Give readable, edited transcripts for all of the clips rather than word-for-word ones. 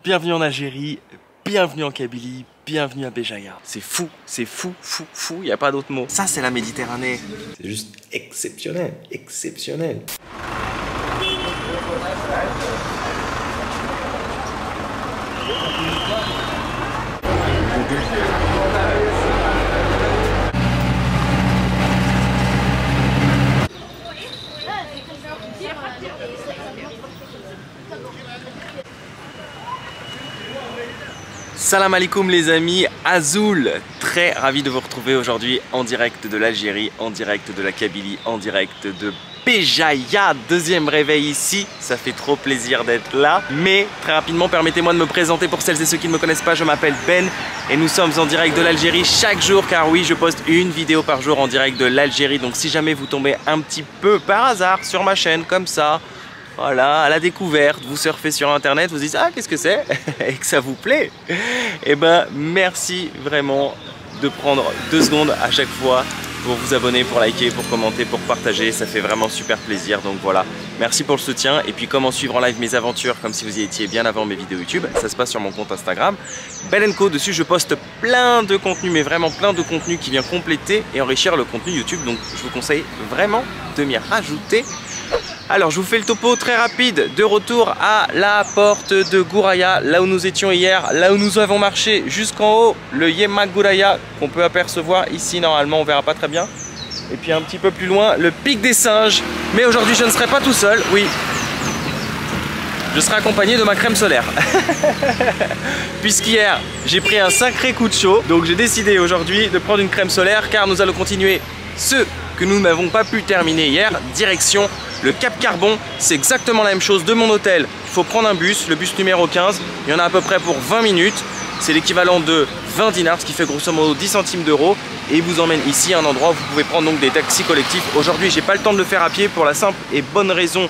Bienvenue en Algérie, bienvenue en Kabylie, bienvenue à Béjaïa. C'est fou, il n'y a pas d'autre mot. Ça, c'est la Méditerranée. C'est juste exceptionnel, exceptionnel. Salam alaikum les amis, Azoul, très ravi de vous retrouver aujourd'hui en direct de l'Algérie, en direct de la Kabylie, en direct de Béjaïa, deuxième réveil ici, ça fait trop plaisir d'être là. Mais très rapidement, permettez-moi de me présenter pour celles et ceux qui ne me connaissent pas, je m'appelle Ben et nous sommes en direct de l'Algérie chaque jour car oui, je poste une vidéo par jour en direct de l'Algérie. Donc si jamais vous tombez un petit peu par hasard sur ma chaîne comme ça, voilà, à la découverte, vous surfez sur internet, vous dites ah qu'est-ce que c'est et que ça vous plaît, et ben merci vraiment de prendre 2 secondes à chaque fois pour vous abonner, pour liker, pour commenter, pour partager, ça fait vraiment super plaisir. Donc voilà, merci pour le soutien. Et puis comment suivre en live mes aventures comme si vous y étiez bien avant mes vidéos YouTube, ça se passe sur mon compte Instagram Ben & Co. Dessus je poste plein de contenu, mais vraiment plein de contenu qui vient compléter et enrichir le contenu YouTube. Donc je vous conseille vraiment de m'y rajouter. Alors je vous fais le topo très rapide, de retour à la porte de Gouraya, là où nous étions hier, là où nous avons marché jusqu'en haut, le Yemak Gouraya qu'on peut apercevoir ici normalement, on verra pas très bien. Et puis un petit peu plus loin, le pic des singes. Mais aujourd'hui je ne serai pas tout seul, oui. Je serai accompagné de ma crème solaire. Puisqu'hier j'ai pris un sacré coup de chaud, donc j'ai décidé aujourd'hui de prendre une crème solaire car nous allons continuer ce que nous n'avons pas pu terminer hier, direction le Cap Carbon. C'est exactement la même chose de mon hôtel. Il faut prendre un bus, le bus numéro 15. Il y en a à peu près pour 20 minutes. C'est l'équivalent de 20 dinars, ce qui fait grosso modo 10 centimes d'euros. Et il vous emmène ici à un endroit où vous pouvez prendre donc des taxis collectifs. Aujourd'hui, j'ai pas le temps de le faire à pied pour la simple et bonne raison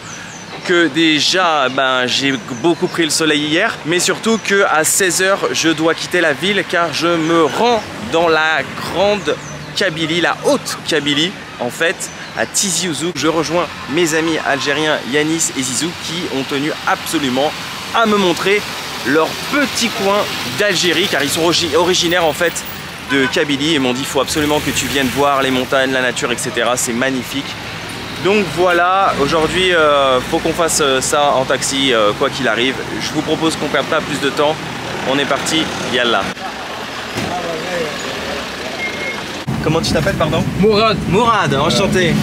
que déjà j'ai beaucoup pris le soleil hier, mais surtout que à 16 h je dois quitter la ville car je me rends dans la grande Kabylie, la haute Kabylie en fait, à Tizi Ouzou. Je rejoins mes amis algériens Yanis et Zizou qui ont tenu absolument à me montrer leur petit coin d'Algérie car ils sont originaires en fait de Kabylie et m'ont dit il faut absolument que tu viennes voir les montagnes, la nature, etc. C'est magnifique. Donc voilà, aujourd'hui faut qu'on fasse ça en taxi quoi qu'il arrive. Je vous propose qu'on ne perde pas plus de temps. On est parti, yallah. Comment tu t'appelles, pardon? Mourad. Mourad, enchanté. Ouais.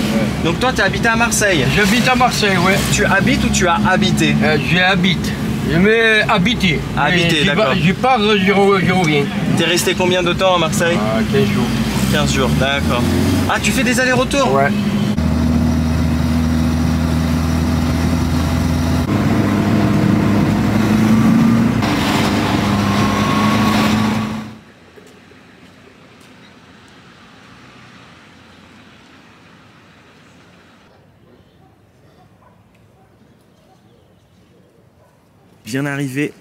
Donc toi, tu as habité à Marseille? J'habite à Marseille, oui. Tu habites ou tu as habité? J'habite. Je m'ai habité. Habité, d'accord. Je pars, je reviens. T'es resté combien de temps à Marseille? 15 jours. 15 jours, d'accord. Ah, tu fais des allers-retours? Ouais. Bien arrivé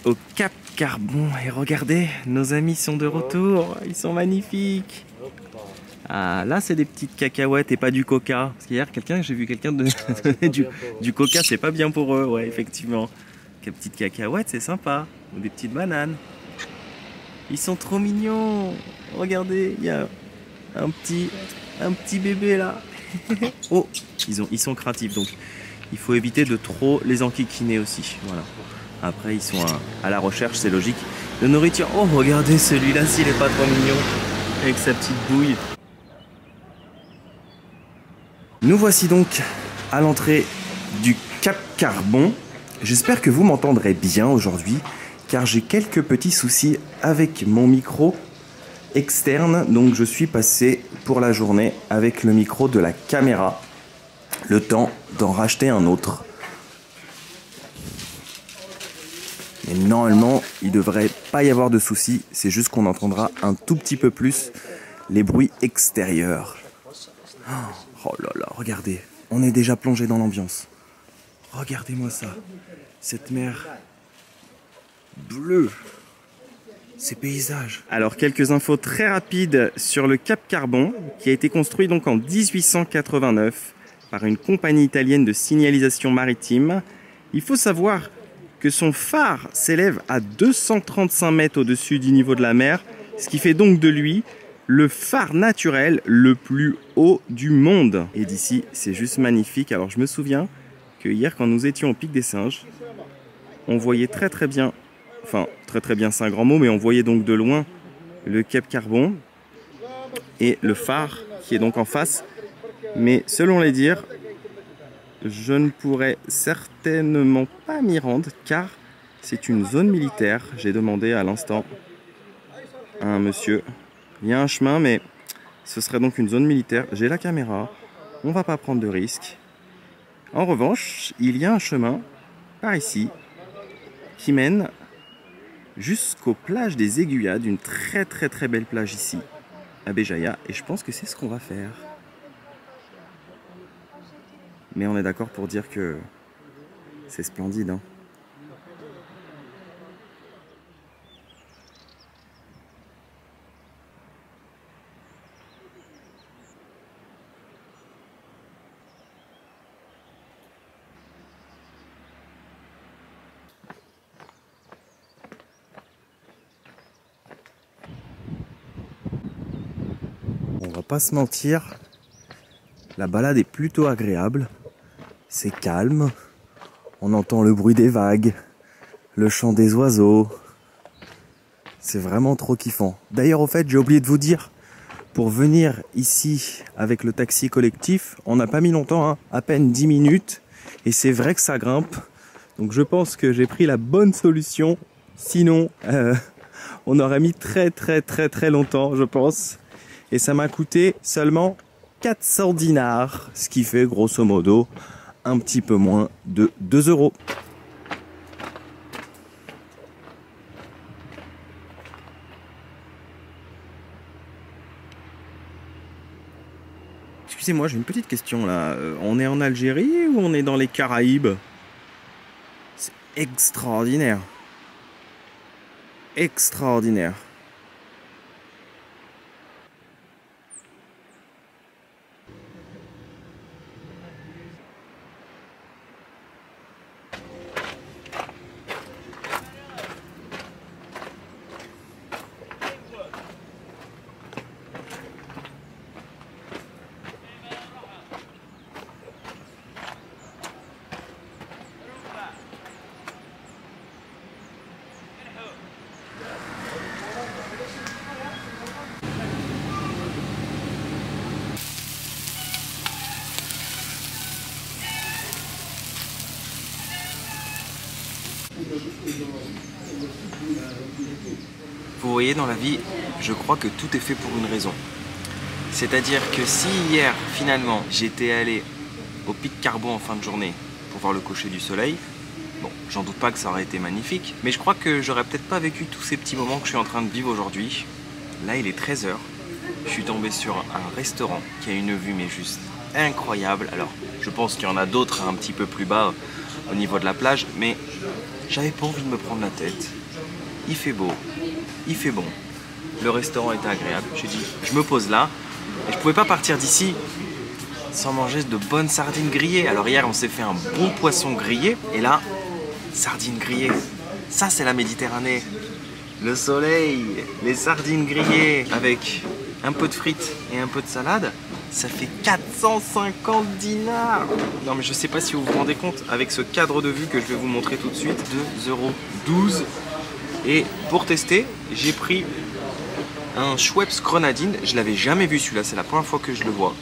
au Cap Carbon et regardez, nos amis sont de retour, ils sont magnifiques. Ah là c'est des petites cacahuètes et pas du coca. Parce qu'hier j'ai vu quelqu'un donner du coca, c'est pas bien pour eux, ouais effectivement. Des petites cacahuètes c'est sympa, ou des petites bananes. Ils sont trop mignons. Regardez, il y a un petit bébé là. Oh, ils sont craintifs donc. Il faut éviter de trop les enquiquiner aussi. Voilà. Après, ils sont à la recherche, c'est logique, de nourriture. Oh, regardez celui-là, s'il est pas trop mignon, avec sa petite bouille. Nous voici donc à l'entrée du Cap Carbon. J'espère que vous m'entendrez bien aujourd'hui, car j'ai quelques petits soucis avec mon micro externe. Donc, je suis passé pour la journée avec le micro de la caméra. Le temps d'en racheter un autre. Mais normalement, il ne devrait pas y avoir de soucis. C'est juste qu'on entendra un tout petit peu plus les bruits extérieurs. Oh là là, regardez. On est déjà plongé dans l'ambiance. Regardez-moi ça. Cette mer bleue. Ces paysages. Alors, quelques infos très rapides sur le Cap Carbon, qui a été construit donc en 1889 par une compagnie italienne de signalisation maritime. Il faut savoir que son phare s'élève à 235 mètres au-dessus du niveau de la mer, ce qui fait donc de lui le phare naturel le plus haut du monde. Et d'ici, c'est juste magnifique. Alors je me souviens que hier, quand nous étions au Pic des Singes, on voyait très bien, enfin très bien c'est un grand mot, mais on voyait donc de loin le Cap Carbon et le phare qui est donc en face. Mais selon les dires, je ne pourrais certainement pas m'y rendre car c'est une zone militaire. J'ai demandé à l'instant à un monsieur. Il y a un chemin, mais ce serait donc une zone militaire. J'ai la caméra, on va pas prendre de risques. En revanche, il y a un chemin par ici qui mène jusqu'aux plages des Aiguillades, une très belle plage ici à Béjaïa, et je pense que c'est ce qu'on va faire. Mais on est d'accord pour dire que c'est splendide, hein. On va pas se mentir, la balade est plutôt agréable, c'est calme, on entend le bruit des vagues, le chant des oiseaux, c'est vraiment trop kiffant. D'ailleurs au fait j'ai oublié de vous dire, pour venir ici avec le taxi collectif, on n'a pas mis longtemps, hein, à peine 10 minutes, et c'est vrai que ça grimpe, donc je pense que j'ai pris la bonne solution, sinon on aurait mis très longtemps je pense. Et ça m'a coûté seulement 400 dinars, ce qui fait grosso modo un petit peu moins de 2 €. Excusez-moi, j'ai une petite question là. On est en Algérie ou on est dans les Caraïbes? C'est extraordinaire. Extraordinaire. Vous voyez, dans la vie, je crois que tout est fait pour une raison. C'est-à-dire que si hier, finalement, j'étais allé au Pic Carbon en fin de journée pour voir le coucher du soleil, bon, j'en doute pas que ça aurait été magnifique, mais je crois que j'aurais peut-être pas vécu tous ces petits moments que je suis en train de vivre aujourd'hui. Là, il est 13 h. Je suis tombé sur un restaurant qui a une vue mais juste incroyable. Alors, je pense qu'il y en a d'autres un petit peu plus bas au niveau de la plage, mais j'avais pas envie de me prendre la tête. Il fait beau, il fait bon, le restaurant était agréable. J'ai dit, je me pose là, et je pouvais pas partir d'ici sans manger de bonnes sardines grillées. Alors hier, on s'est fait un bon poisson grillé, et là, sardines grillées. Ça, c'est la Méditerranée. Le soleil, les sardines grillées avec un peu de frites et un peu de salade, ça fait 450 dinars. Non mais je sais pas si vous vous rendez compte, avec ce cadre de vue que je vais vous montrer tout de suite, 2,12 €. Et pour tester, j'ai pris un Schweppes grenadine. Je l'avais jamais vu celui-là, c'est la première fois que je le vois.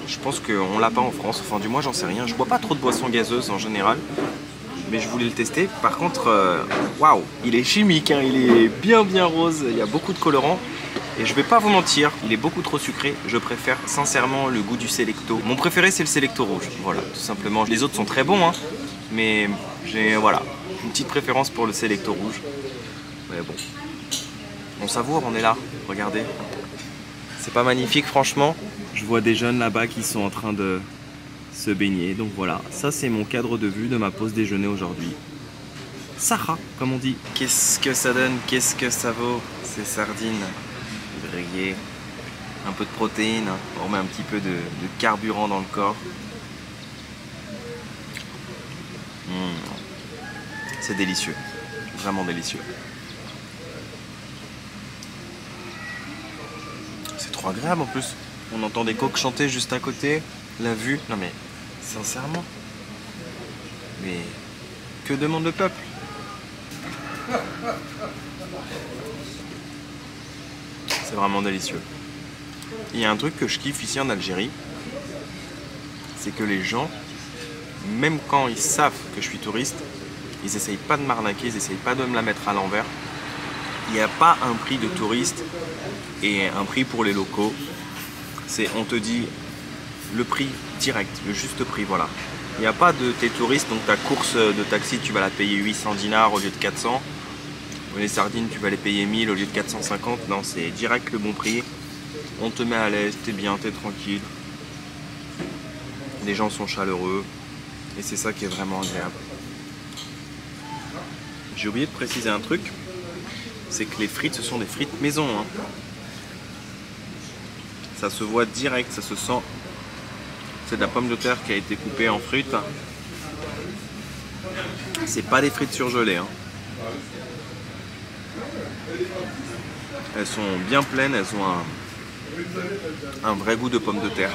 Je pense qu'on l'a pas en France, enfin du moins j'en sais rien. Je bois pas trop de boissons gazeuses en général, mais je voulais le tester. Par contre, waouh, il est chimique, hein, il est bien rose, il y a beaucoup de colorants. Et je vais pas vous mentir, il est beaucoup trop sucré. Je préfère sincèrement le goût du Selecto. Mon préféré c'est le Selecto rouge, voilà, tout simplement. Les autres sont très bons, hein, mais j'ai voilà, une petite préférence pour le Selecto rouge. Mais bon, on savoure, on est là, regardez. C'est pas magnifique franchement. Je vois des jeunes là-bas qui sont en train de se baigner. Donc voilà, ça c'est mon cadre de vue de ma pause déjeuner aujourd'hui. Sahara, comme on dit. Qu'est-ce que ça donne? Qu'est-ce que ça vaut ces sardines grillées? Un peu de protéines, hein. On remet un petit peu de carburant dans le corps. C'est délicieux, vraiment délicieux. C'est trop agréable en plus. On entend des coqs chanter juste à côté, la vue. Non mais, sincèrement. Mais, que demande le peuple? C'est vraiment délicieux. Il y a un truc que je kiffe ici en Algérie, c'est que les gens, même quand ils savent que je suis touriste, ils essayent pas de m'arnaquer, ils essayent pas de me la mettre à l'envers. Il n'y a pas un prix de touriste et un prix pour les locaux. C'est, on te dit le prix direct, le juste prix, voilà. Il n'y a pas de t'es touriste, donc ta course de taxi, tu vas la payer 800 dinars au lieu de 400. Les sardines, tu vas les payer 1000 au lieu de 450. Non, c'est direct le bon prix. On te met à l'aise, t'es bien, t'es tranquille. Les gens sont chaleureux. Et c'est ça qui est vraiment agréable. J'ai oublié de préciser un truc. C'est que les frites, ce sont des frites maison. Hein. Ça se voit direct, ça se sent. C'est de la pomme de terre qui a été coupée en frites. C'est pas des frites surgelées. Hein. Elles sont bien pleines, elles ont un vrai goût de pomme de terre.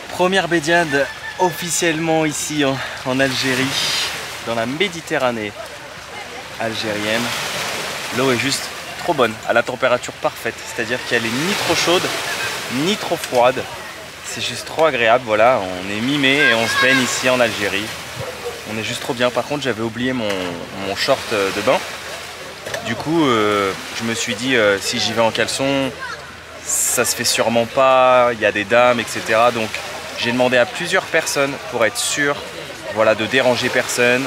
Première baignade officiellement ici en Algérie, dans la Méditerranée algérienne. L'eau est juste trop bonne, à la température parfaite, c'est-à-dire qu'elle est ni trop chaude, ni trop froide. C'est juste trop agréable, voilà, on est mi-mai et on se baigne ici en Algérie. On est juste trop bien. Par contre, j'avais oublié mon short de bain. Du coup, je me suis dit, si j'y vais en caleçon, ça se fait sûrement pas, il y a des dames, etc. Donc, j'ai demandé à plusieurs personnes pour être sûr, voilà, de déranger personne.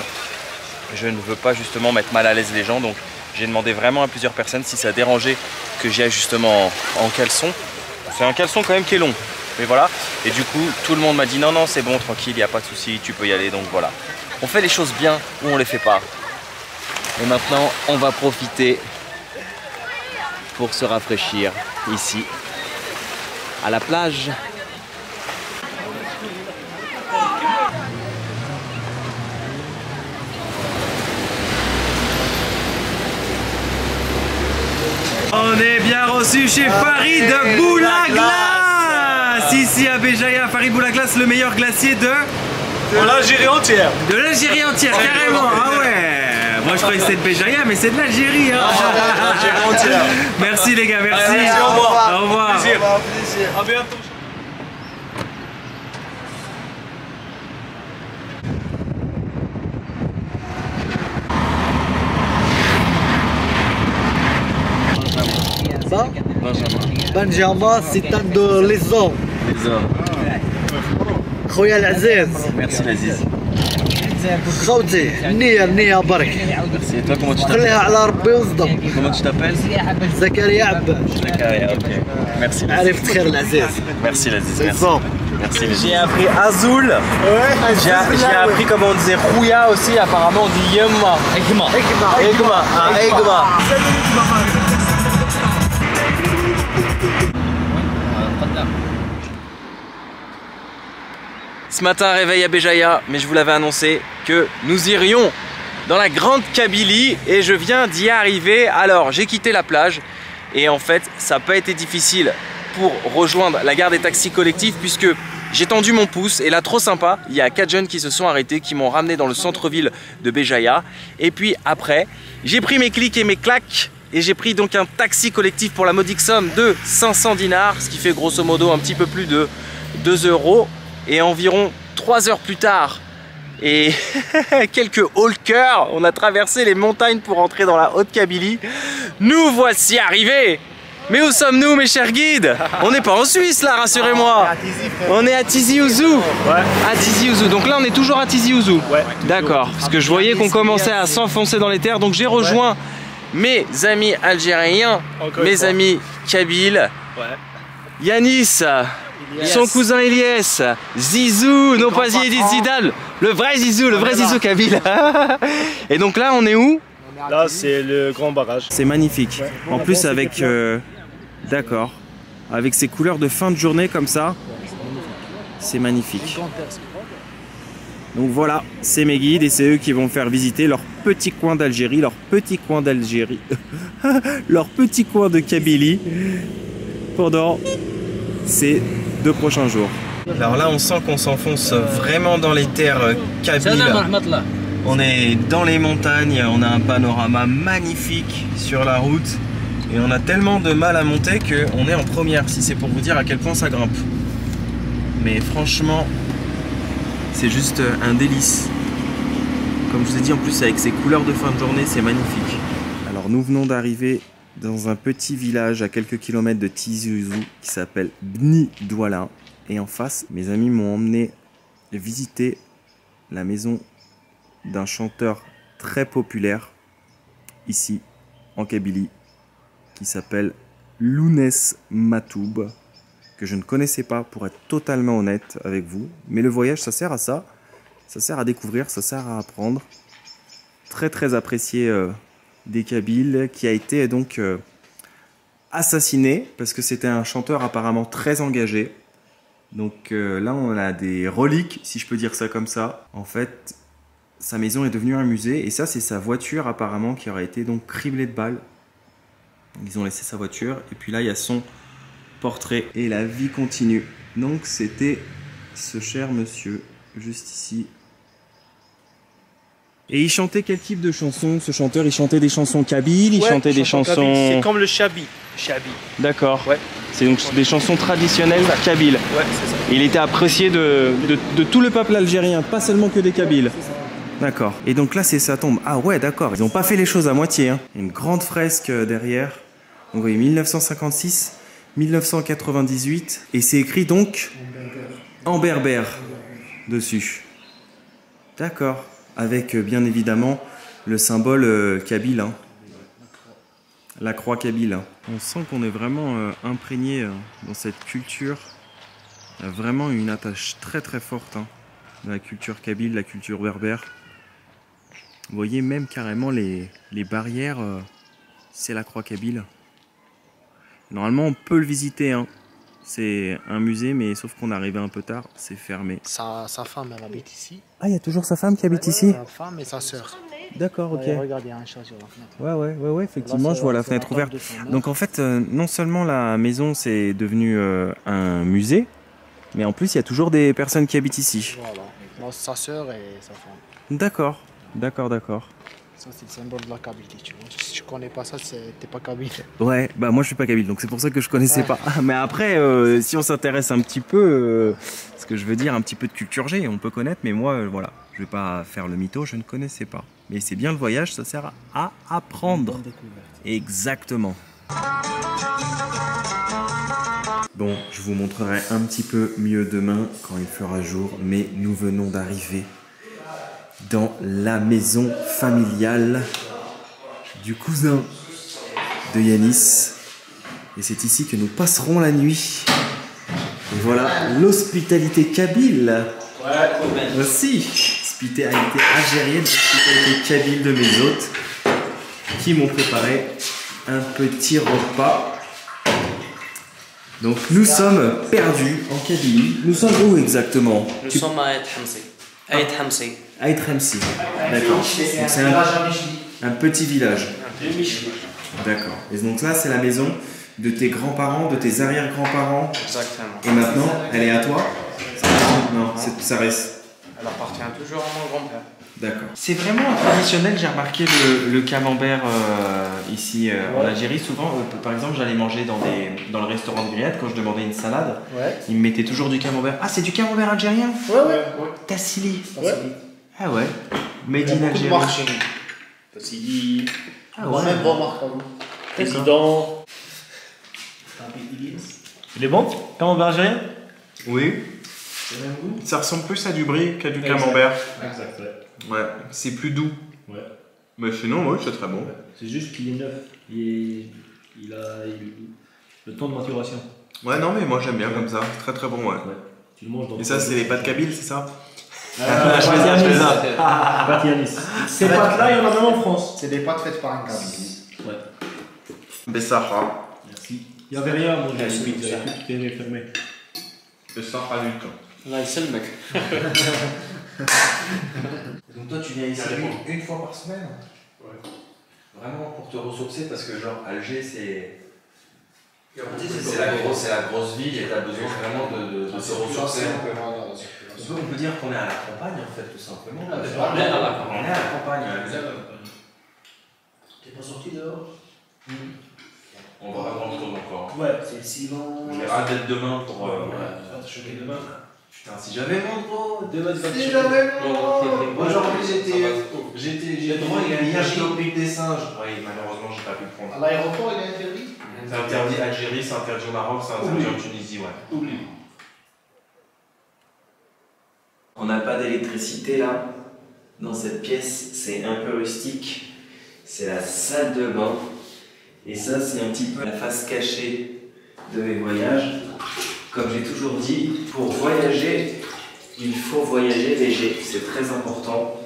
Je ne veux pas justement mettre mal à l'aise les gens, donc j'ai demandé vraiment à plusieurs personnes si ça dérangeait que j'y aille justement en caleçon. C'est un caleçon quand même qui est long. Mais voilà, et du coup, tout le monde m'a dit non, non, c'est bon, tranquille, il n'y a pas de souci, tu peux y aller, donc voilà. On fait les choses bien ou on les fait pas. Et maintenant, on va profiter pour se rafraîchir ici, à la plage. On est bien reçu chez Farid Boulaglas, ici à Béjaïa. Farid Boulaglas, le meilleur glacier de l'Algérie entière. De l'Algérie entière, carrément. Ah ouais. Moi je croyais que c'était de Béjaïa, mais c'est de l'Algérie. Hein. L'Algérie entière. Merci les gars, merci. Allez, au revoir. Au revoir. Plaisir. À bientôt. بنجامة ستان دو ليزون خويا العزيز. Merci l'Aziz. خوتي النية برك. Merci. Et toi comment tu t'appelles? خليها على ربي وصدم. Comment tu t'appelles? زكريا عباس. Zakaria, ok. Merci l'Aziz. عرفت خير العزيز. Merci l'Aziz. Merci. ليزون. Merci l'Aziz. J'ai appris Azoul. J'ai appris comment on disait Rouya aussi. Apparemment on dit Yemma. Egma. Egma. Ah, Egma. Ce matin, réveil à Béjaïa, mais je vous l'avais annoncé que nous irions dans la Grande Kabylie et je viens d'y arriver. Alors, j'ai quitté la plage et en fait, ça n'a pas été difficile pour rejoindre la gare des taxis collectifs puisque j'ai tendu mon pouce et là, trop sympa, il y a 4 jeunes qui se sont arrêtés, qui m'ont ramené dans le centre-ville de Béjaïa. Et puis après, j'ai pris mes clics et mes claques et j'ai pris donc un taxi collectif pour la modique somme de 500 dinars, ce qui fait grosso modo un petit peu plus de 2 €. Et environ 3 heures plus tard et quelques haulkers, on a traversé les montagnes pour entrer dans la Haute-Kabylie. Nous voici arrivés. Mais où sommes-nous mes chers guides? On n'est pas en Suisse là, rassurez-moi. On est à Tizi Ouzou. Ouais. À Tizi Ouzou. Donc là on est toujours à Tizi Ouzou. Ouais. D'accord. Parce que je voyais qu'on commençait à s'enfoncer dans les terres. Donc j'ai rejoint mes amis algériens, Encore mes une fois. amis kabyles. Ouais. Yanis, son cousin Elias, Zizou, non pas Zidane, le vrai Zizou, kabyle. Et donc là on est où? Là, c'est le grand barrage. C'est magnifique. Ouais. En plus avec... D'accord. avec ces couleurs de fin de journée comme ça. C'est magnifique. Donc voilà, c'est mes guides et c'est eux qui vont faire visiter leur petit coin d'Algérie, leur petit coin d'Algérie, leur petit coin de Kabylie pendant ces 2 prochains jours. Alors là, on sent qu'on s'enfonce vraiment dans les terres kabyles. On est dans les montagnes, on a un panorama magnifique sur la route et on a tellement de mal à monter qu'on est en première, si c'est pour vous dire à quel point ça grimpe. Mais franchement, c'est juste un délice. Comme je vous ai dit, en plus avec ces couleurs de fin de journée, c'est magnifique. Alors nous venons d'arriver dans un petit village à quelques kilomètres de Tizi Ouzou qui s'appelle Bni Douala. Et en face, mes amis m'ont emmené visiter la maison d'un chanteur très populaire ici en Kabylie qui s'appelle Lounès Matoub, que je ne connaissais pas pour être totalement honnête avec vous. Mais le voyage, ça sert à ça. Ça sert à découvrir, ça sert à apprendre. Très très apprécié des Kabyles, qui a été donc assassiné parce que c'était un chanteur apparemment très engagé. Donc là on a des reliques, si je peux dire ça comme ça. En fait, sa maison est devenue un musée et ça c'est sa voiture apparemment qui aurait été donc criblée de balles. Ils ont laissé sa voiture et puis là il y a son portrait et la vie continue. Donc c'était ce cher monsieur juste ici. Et il chantait quel type de chansons? Ce chanteur, il chantait des chansons kabyles, il chantait des chansons... C'est comme le chabi. D'accord. Ouais. C'est donc des chansons traditionnelles kabyles. Ouais, c'est ça. Et il était apprécié de tout le peuple algérien, pas seulement que des Kabyles. D'accord. Et donc là, c'est sa tombe. Ah ouais, d'accord. Ils n'ont pas fait les choses à moitié. Hein. Une grande fresque derrière. Donc, vous voyez, 1956, 1998. Et c'est écrit donc en berbère dessus. D'accord. Avec bien évidemment le symbole kabyle. Hein. La croix kabyle. Hein. On sent qu'on est vraiment imprégné dans cette culture. Il y a vraiment une attache très très forte hein, dans la culture kabyle, la culture berbère. Vous voyez même carrément les barrières, c'est la croix kabyle. Normalement on peut le visiter, hein. C'est un musée mais sauf qu'on est arrivé un peu tard, c'est fermé. Sa femme elle habite ici. Ah, il y a toujours sa femme qui habite ici? Sa femme et sa sœur. D'accord, ok. Regardez, il y a un chat sur la fenêtre. Ouais, effectivement, je vois la fenêtre ouverte. Donc en fait, non seulement la maison c'est devenu un musée, mais en plus il y a toujours des personnes qui habitent ici. Voilà. Moi, sa sœur et sa femme. D'accord. Ça c'est le symbole de la Kabylie, tu vois. Si tu connais pas ça, t'es pas Kabyle. Ouais, bah moi je suis pas kabyle, donc c'est pour ça que je connaissais pas. Mais après, si on s'intéresse un petit peu, ce que je veux dire, un petit peu de culture G, on peut connaître, mais moi, voilà, je vais pas faire le mytho, je ne connaissais pas. Mais c'est bien le voyage, ça sert à apprendre. Exactement. Bon, je vous montrerai un petit peu mieux demain quand il fera jour, mais nous venons d'arriver dans la maison familiale du cousin de Yanis. Et c'est ici que nous passerons la nuit. Et voilà l'hospitalité kabyle. Aussi, hospitalité algérienne, hospitalité kabyle de mes hôtes qui m'ont préparé un petit repas. Donc nous sommes perdus en Kabylie. Nous sommes où exactement? Nous sommes à Aït Hamsi. Aït Hamsi. Aït Hamsi. D'accord. C'est un petit village. D'accord. Et donc là, c'est la maison de tes grands-parents, de tes arrière-grands-parents. Exactement. Et maintenant, elle est à toi? Non, ça reste. Elle appartient toujours à mon grand-père. D'accord. C'est vraiment traditionnel, j'ai remarqué le camembert ici en Algérie. Souvent, par exemple, j'allais manger dans le restaurant de grillade, quand je demandais une salade, ils me mettaient toujours du camembert. Ah, c'est du camembert algérien? Ouais. Tassili. Ouais. Ah ouais. Made in Algérie. Tassili. Ah ouais. Même bonne marque à vous. Président. Il est bon? Camembert algérien? Oui. Ça ressemble plus à du brie qu'à du camembert. Exact, ouais. Ouais, c'est plus doux. Ouais. Mais sinon, oui, c'est très bon. C'est juste qu'il est neuf. Il a le temps de maturation. Ouais, non, mais moi j'aime bien comme ça. C'est très très bon, ouais. Tu le manges dans. Et ça, c'est les pâtes kabyles, c'est ça? Pâte Yanis. Ces pâtes-là, il y en a même en France. C'est des pâtes faites par un Kabyle. Ouais. Bessara. Merci. Il n'y avait rien à manger, limite, il y avait tout qui était fermé. الصحة لكم. الله يسلمك. Donc toi tu viens ici une fois par semaine? Ouais. Vraiment pour te ressourcer parce que genre Alger c'est C'est la grosse ville et t'as besoin vraiment de se ressourcer. On peut dire qu'on est à la campagne en fait tout simplement. On est à la campagne. On est à la campagne. T'es pas sorti dehors? On va rentrer encore. Ouais, c'est le silence. On verra dès demain pour. Tu vas te choquer demain. Putain si j'avais mon gros, demain tu vas te Si choquer. j'avais mon gros. Aujourd'hui J'ai droit il y a hier hier au pic des singes. Oui, malheureusement, j'ai pas pu le prendre. À l'aéroport, il est interdit. C'est interdit en Algérie, c'est interdit au Maroc, c'est interdit en Tunisie, ouais. Oublie. On n'a pas d'électricité là, dans cette pièce, c'est un peu rustique. C'est la salle de bain. Et ça, c'est un petit peu la face cachée de mes voyages. Comme j'ai toujours dit, pour voyager, il faut voyager léger. C'est très important.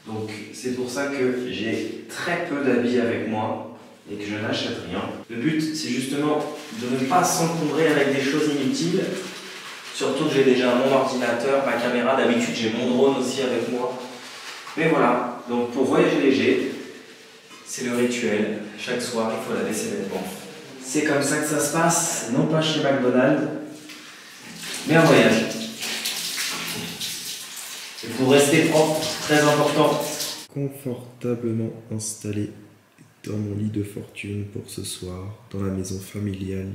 Donc c'est pour ça que j'ai très peu d'habits avec moi et que je n'achète rien. Le but, c'est justement de ne pas s'encombrer avec des choses inutiles. Surtout que j'ai déjà mon ordinateur, ma caméra, d'habitude j'ai mon drone aussi avec moi. Mais voilà, donc pour voyager léger, c'est le rituel. Chaque soir, il faut laver ses vêtements. C'est comme ça que ça se passe, non pas chez McDonald's, mais en voyage. Il faut rester propre, très important. Confortablement installé dans mon lit de fortune pour ce soir, dans la maison familiale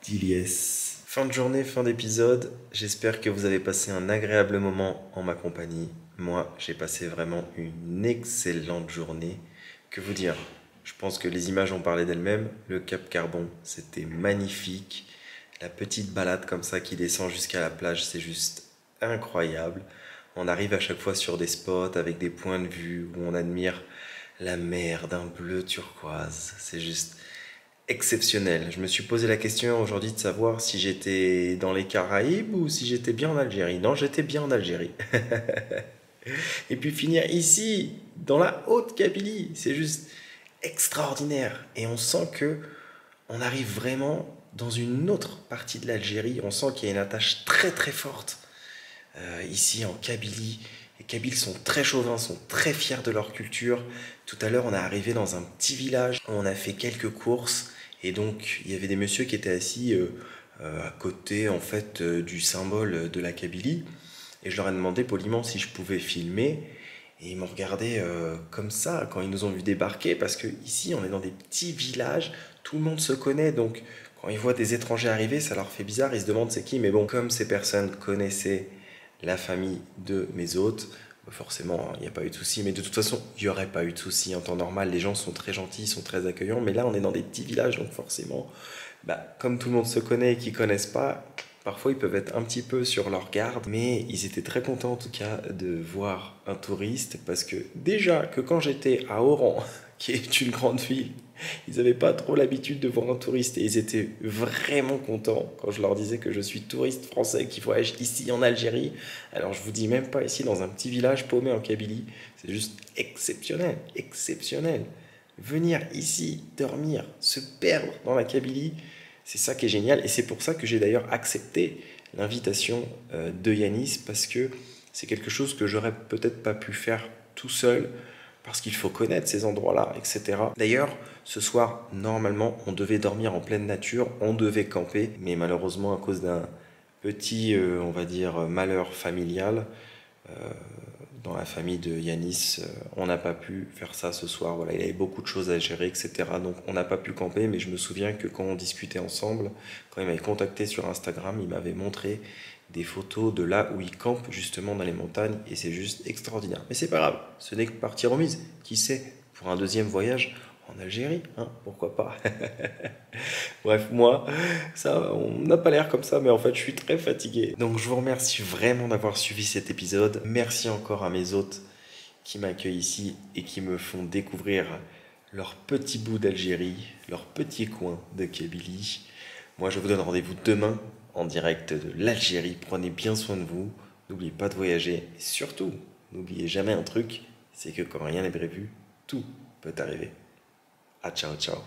d'Iliès. Fin de journée, fin d'épisode. J'espère que vous avez passé un agréable moment en ma compagnie. Moi, j'ai passé vraiment une excellente journée. Que vous dire? Je pense que les images ont parlé d'elles-mêmes. Le Cap Carbon, c'était magnifique. La petite balade comme ça qui descend jusqu'à la plage, c'est juste incroyable. On arrive à chaque fois sur des spots avec des points de vue où on admire la mer d'un bleu turquoise. C'est juste exceptionnel. Je me suis posé la question aujourd'hui de savoir si j'étais dans les Caraïbes ou si j'étais bien en Algérie. Non, j'étais bien en Algérie. Et puis finir ici, dans la Haute-Kabylie, c'est juste extraordinaire. Et on sent que on arrive vraiment dans une autre partie de l'Algérie. On sent qu'il y a une attache très très forte. Ici en Kabylie, les Kabyles sont très chauvins, sont très fiers de leur culture. Tout à l'heure, on est arrivé dans un petit village où on a fait quelques courses et donc il y avait des messieurs qui étaient assis à côté en fait du symbole de la Kabylie et je leur ai demandé poliment si je pouvais filmer et ils m'ont regardé comme ça quand ils nous ont vu débarquer parce que ici on est dans des petits villages, tout le monde se connaît donc quand ils voient des étrangers arriver, ça leur fait bizarre, ils se demandent c'est qui, mais bon, comme ces personnes connaissaient la famille de mes hôtes, forcément, il n'y a pas eu de souci, mais de toute façon, il n'y aurait pas eu de souci en temps normal. Les gens sont très gentils, sont très accueillants, mais là, on est dans des petits villages, donc forcément, comme tout le monde se connaît et qu'ils ne connaissent pas, parfois, ils peuvent être un petit peu sur leur garde, mais ils étaient très contents, en tout cas, de voir un touriste, parce que déjà, que quand j'étais à Oran, qui est une grande ville, ils n'avaient pas trop l'habitude de voir un touriste et ils étaient vraiment contents quand je leur disais que je suis touriste français qui voyage ici en Algérie. Alors je vous dis même pas ici dans un petit village paumé en Kabylie, c'est juste exceptionnel, exceptionnel. Venir ici, dormir, se perdre dans la Kabylie, c'est ça qui est génial et c'est pour ça que j'ai d'ailleurs accepté l'invitation de Yanis parce que c'est quelque chose que j'aurais peut-être pas pu faire tout seul parce qu'il faut connaître ces endroits-là, etc. D'ailleurs, ce soir, normalement, on devait dormir en pleine nature, on devait camper, mais malheureusement, à cause d'un petit, on va dire, malheur familial, dans la famille de Yanis, on n'a pas pu faire ça ce soir. Voilà, il avait beaucoup de choses à gérer, etc. Donc, on n'a pas pu camper, mais je me souviens que quand on discutait ensemble, quand il m'avait contacté sur Instagram, il m'avait montré des photos de là où il campe justement dans les montagnes et c'est juste extraordinaire. Mais c'est pas grave, ce n'est que partie remise. Qui sait, pour un deuxième voyage en Algérie, hein, pourquoi pas. Bref, moi, ça, on n'a pas l'air comme ça, mais en fait, je suis très fatigué. Donc, je vous remercie vraiment d'avoir suivi cet épisode. Merci encore à mes hôtes qui m'accueillent ici et qui me font découvrir leur petit bout d'Algérie, leur petit coin de Kabylie. Moi, je vous donne rendez-vous demain en direct de l'Algérie. Prenez bien soin de vous, n'oubliez pas de voyager et surtout, n'oubliez jamais un truc, c'est que quand rien n'est prévu, tout peut arriver. Ah, ciao, ciao.